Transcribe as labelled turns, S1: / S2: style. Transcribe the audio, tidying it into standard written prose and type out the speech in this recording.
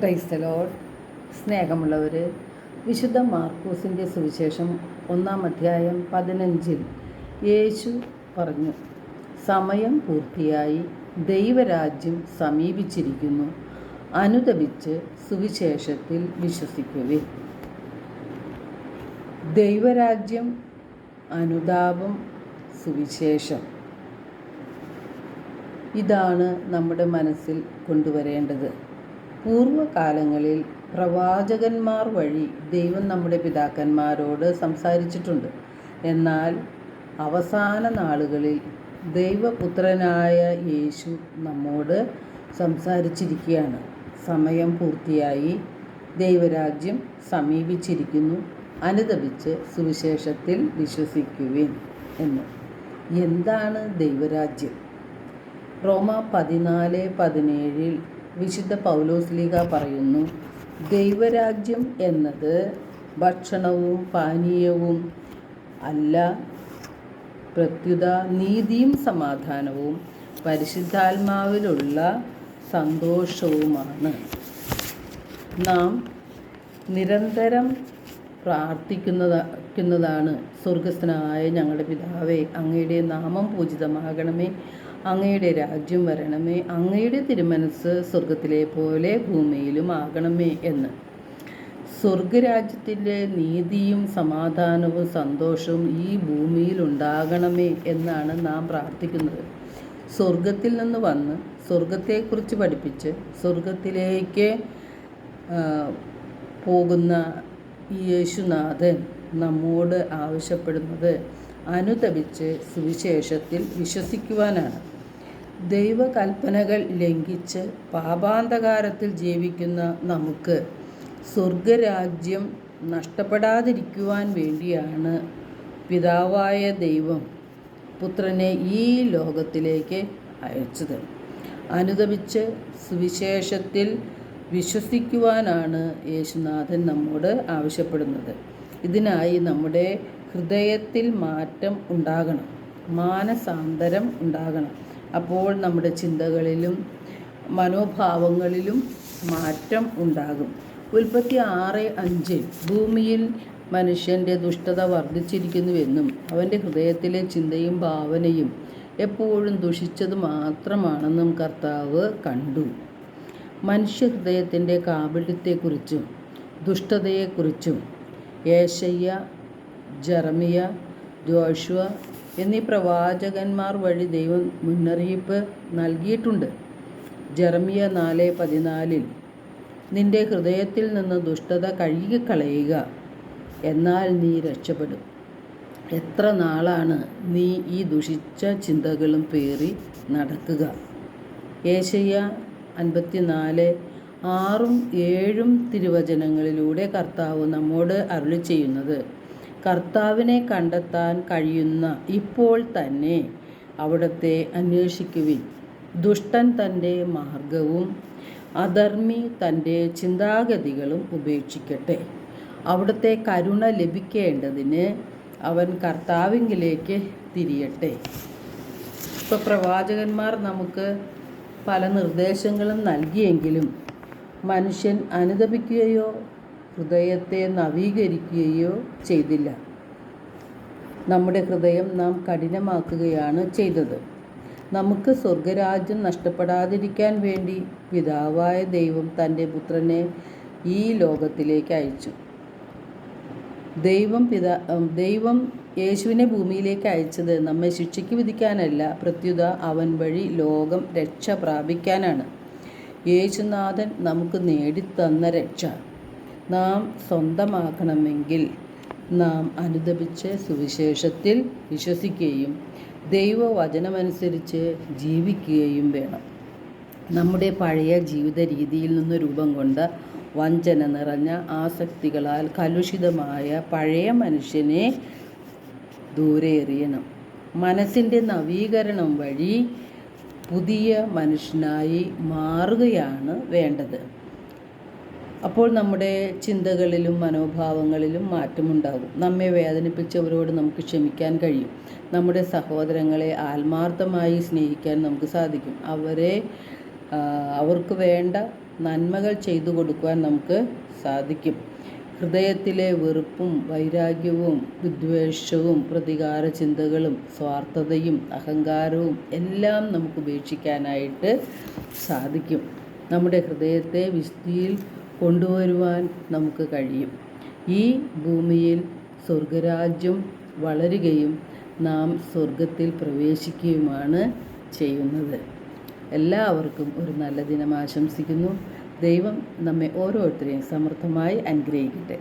S1: Praise the Lord. സ്നേഹമുള്ളവർ, വിശുദ്ധ മാർക്കോസിൻ്റെ സുവിശേഷം 1-ാം അധ്യായം 15 യേശു പറഞ്ഞു, സമയം പൂർത്തിയായി, ദൈവരാജ്യം സമീപിച്ചിരിക്കുന്നു, അനുതപിച്ച് സുവിശേഷത്തിൽ വിശ്വസിക്കുവിൻ. ദൈവരാജ്യം, അനുതാപം, സുവിശേഷം, ഇതാണ് നമ്മുടെ മനസ്സിൽ കൊണ്ടുവരേണ്ടത്. പൂർവ്വകാലങ്ങളിൽ പ്രവാചകന്മാർ വഴി ദൈവം നമ്മുടെ പിതാക്കന്മാരോട് സംസാരിച്ചിട്ടുണ്ട്. എന്നാൽ അവസാന നാളുകളിൽ ദൈവപുത്രനായ യേശു നമ്മോട് സംസാരിച്ചിരിക്കുകയാണ്. സമയം പൂർത്തിയായി, ദൈവരാജ്യം സമീപിച്ചിരിക്കുന്നു, അനുതപിച്ച് സുവിശേഷത്തിൽ വിശ്വസിക്കുവിൻ എന്ന്. എന്താണ് ദൈവരാജ്യം? റോമ 14:17 വിശുദ്ധ പൗലോസ്ലീഹ പറയുന്നു, ദൈവരാജ്യം എന്നത് ഭക്ഷണവും പാനീയവും അല്ല, പ്രത്യുത നീതിയും സമാധാനവും പരിശുദ്ധാത്മാവിലുള്ള സന്തോഷവുമാണ്. നാം നിരന്തരം പ്രാർത്ഥിക്കുന്നതാണ്, സ്വർഗസ്ഥനായ ഞങ്ങളുടെ പിതാവേ, അങ്ങയുടെ നാമം പൂജിതമാകണമേ, അങ്ങയുടെ രാജ്യം വരണമേ, അങ്ങയുടെ തിരുമനസ് സ്വർഗത്തിലെ പോലെ ഭൂമിയിലും ആകണമേ എന്ന്. സ്വർഗരാജ്യത്തിൻ്റെ നീതിയും സമാധാനവും സന്തോഷവും ഈ ഭൂമിയിൽ ഉണ്ടാകണമേ എന്നാണ് നാം പ്രാർത്ഥിക്കുന്നത്. സ്വർഗത്തിൽ നിന്ന് വന്ന് സ്വർഗത്തെക്കുറിച്ച് പഠിപ്പിച്ച് സ്വർഗത്തിലേക്ക് പോകുന്ന യേശുനാഥൻ നമ്മോട് ആവശ്യപ്പെടുന്നത് അനുതപിച്ച് സുവിശേഷത്തിൽ വിശ്വസിക്കുവാനാണ്. ദൈവകൽപ്പനകൾ ലംഘിച്ച് പാപാന്തകാരത്തിൽ ജീവിക്കുന്ന നമുക്ക് സ്വർഗരാജ്യം നഷ്ടപ്പെടാതിരിക്കുവാൻ വേണ്ടിയാണ് പിതാവായ ദൈവം പുത്രനെ ഈ ലോകത്തിലേക്ക് അയച്ചത്. അനുതപിച്ച് സുവിശേഷത്തിൽ വിശ്വസിക്കുവാനാണ് യേശുനാഥൻ നമ്മോട് ആവശ്യപ്പെടുന്നത്. ഇതിനായി നമ്മുടെ ഹൃദയത്തിൽ മാറ്റം ഉണ്ടാകണം, മാനസാന്തരം ഉണ്ടാകണം. അപ്പോൾ നമ്മുടെ ചിന്തകളിലും മനോഭാവങ്ങളിലും മാറ്റം ഉണ്ടാകും. ഉൽപ്പത്തി 6:5 ഭൂമിയിൽ മനുഷ്യൻ്റെ ദുഷ്ടത വർദ്ധിച്ചിരിക്കുന്നുവെന്നും അവൻ്റെ ഹൃദയത്തിലെ ചിന്തയും ഭാവനയും എപ്പോഴും ദുഷിച്ചത് മാത്രമാണെന്നും കർത്താവ് കണ്ടു. മനുഷ്യഹൃദയത്തിൻ്റെ കാപട്യത്തെക്കുറിച്ചും ദുഷ്ടതയെക്കുറിച്ചും യേശയ്യ, ജെറമിയ, ജോഷുവ എന്നീ പ്രവാചകന്മാർ വഴി ദൈവം മുന്നറിയിപ്പ് നൽകിയിട്ടുണ്ട്. ജെറമിയ 4:14 നിന്റെ ഹൃദയത്തിൽ നിന്ന് ദുഷ്ടത കഴുകിക്കളയുക, എന്നാൽ നീ രക്ഷപ്പെടും. എത്ര നാളാണ് നീ ഈ ദുഷിച്ച ചിന്തകളും പേറി നടക്കുക? യേശയ്യ 54:6-7 തിരുവചനങ്ങളിലൂടെ കർത്താവ് നമ്മോട് അരുളി ചെയ്യുന്നത്, കർത്താവിനെ കണ്ടെത്താൻ കഴിയുന്ന ഇപ്പോൾ തന്നെ അവിടുത്തെ അന്വേഷിക്കുവിൻ. ദുഷ്ടൻ തൻ്റെ മാർഗവും അധർമ്മി തൻ്റെ ചിന്താഗതികളും ഉപേക്ഷിക്കട്ടെ. അവിടുത്തെ കരുണ ലഭിക്കേണ്ടതിന് അവൻ കർത്താവിങ്കിലേക്ക് തിരിയട്ടെ. ഇപ്പോൾ പ്രവാചകന്മാർ നമുക്ക് പല നിർദ്ദേശങ്ങളും നൽകിയെങ്കിലും മനുഷ്യൻ അനുതപിക്കുകയോ ഹൃദയത്തെ നവീകരിക്കുകയോ ചെയ്തില്ല. നമ്മുടെ ഹൃദയം നാം കഠിനമാക്കുകയാണ് ചെയ്തത്. നമുക്ക് സ്വർഗരാജ്യം നഷ്ടപ്പെടാതിരിക്കാൻ വേണ്ടി പിതാവായ ദൈവം തൻ്റെ പുത്രനെ ഈ ലോകത്തിലേക്ക് അയച്ചു. ദൈവം യേശുവിനെ ഭൂമിയിലേക്ക് അയച്ചത് നമ്മെ ശിക്ഷയ്ക്ക് വിധിക്കാനല്ല, പ്രത്യുത അവൻ വഴി ലോകം രക്ഷ പ്രാപിക്കാനാണ്. യേശുനാഥൻ നമുക്ക് നേടിത്തന്ന രക്ഷ നാം സ്വന്തമാക്കണമെങ്കിൽ നാം അനുതപിച്ച് സുവിശേഷത്തിൽ വിശ്വസിക്കുകയും ദൈവവചനമനുസരിച്ച് ജീവിക്കുകയും വേണം. നമ്മുടെ പഴയ ജീവിത രീതിയിൽ നിന്ന് രൂപം കൊണ്ട വഞ്ചന നിറഞ്ഞ ആസക്തികളാൽ കലുഷിതമായ പഴയ മനുഷ്യനെ ദൂരെ എറിയണം. മനസ്സിൻ്റെ നവീകരണം വഴി പുതിയ മനുഷ്യനായി മാറുകയാണ് വേണ്ടത്. അപ്പോൾ നമ്മുടെ ചിന്തകളിലും മനോഭാവങ്ങളിലും മാറ്റമുണ്ടാകും. നമ്മെ വേദനിപ്പിച്ചവരോട് നമുക്ക് ക്ഷമിക്കാൻ കഴിയും. നമ്മുടെ സഹോദരങ്ങളെ ആത്മാർത്ഥമായി സ്നേഹിക്കാൻ നമുക്ക് സാധിക്കും. അവർക്ക് വേണ്ട നന്മകൾ ചെയ്തു കൊടുക്കുവാൻ നമുക്ക് സാധിക്കും. ഹൃദയത്തിലെ വെറുപ്പും വൈരാഗ്യവും വിദ്വേഷവും പ്രതികാര ചിന്തകളും സ്വാർത്ഥതയും അഹങ്കാരവും എല്ലാം നമുക്ക് ഉപേക്ഷിക്കാനായിട്ട് സാധിക്കും. നമ്മുടെ ഹൃദയത്തെ വിശുദ്ധിയിൽ കൊണ്ടുവരുവാൻ നമുക്ക് കഴിയും. ഈ ഭൂമിയിൽ സ്വർഗരാജ്യം വളരുകയും നാം സ്വർഗത്തിൽ പ്രവേശിക്കുകയുമാണ് ചെയ്യുന്നത്. എല്ലാവർക്കും ഒരു നല്ല ദിനം ആശംസിക്കുന്നു. ദൈവം നമ്മെ ഓരോരുത്തരെയും സമൃദ്ധമായി അനുഗ്രഹിക്കട്ടെ.